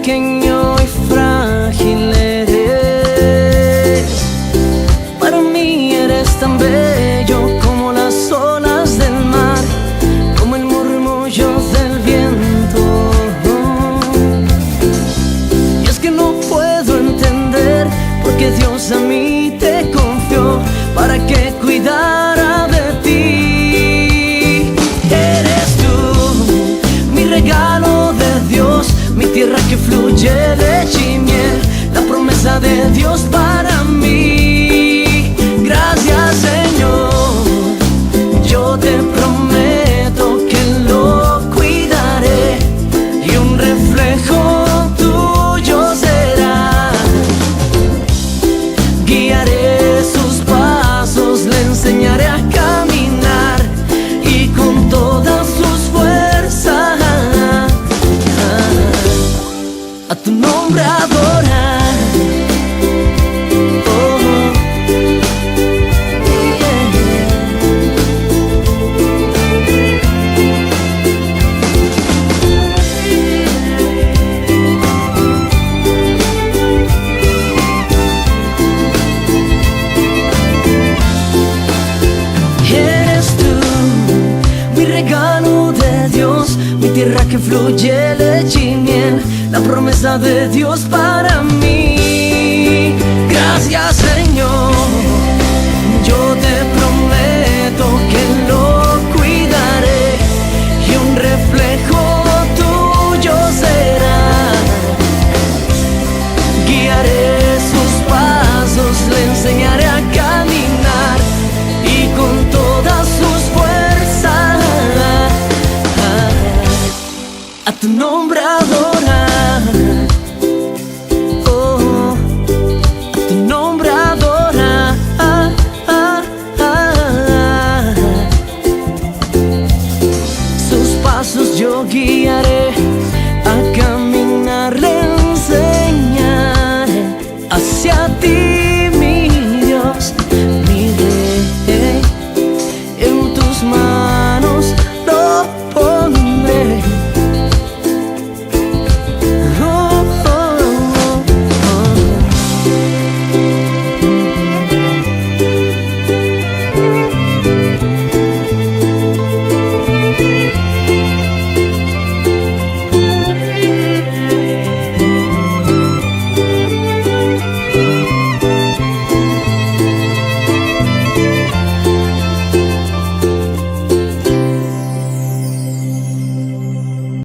pequeño y frágil eres. Para mí eres tan bello como las olas del mar, como el murmullo del viento. Y es que no puedo entender por qué Dios a mí te confió para que cuidara de ti. Eres tú, mi regalo de Dios, mi tierra que fluye leche y miel, la promesa de Dios para mí. Gracias, Señor, yo te prometo que lo cuidaré y un reflejo tuyo será. Guiaré sus pasos, le enseñaré a caminar y con todas sus fuerzas a tu nombre adorar. Regalo de Dios, mi tierra que fluye leche y miel, la promesa de Dios para mí. Gracias,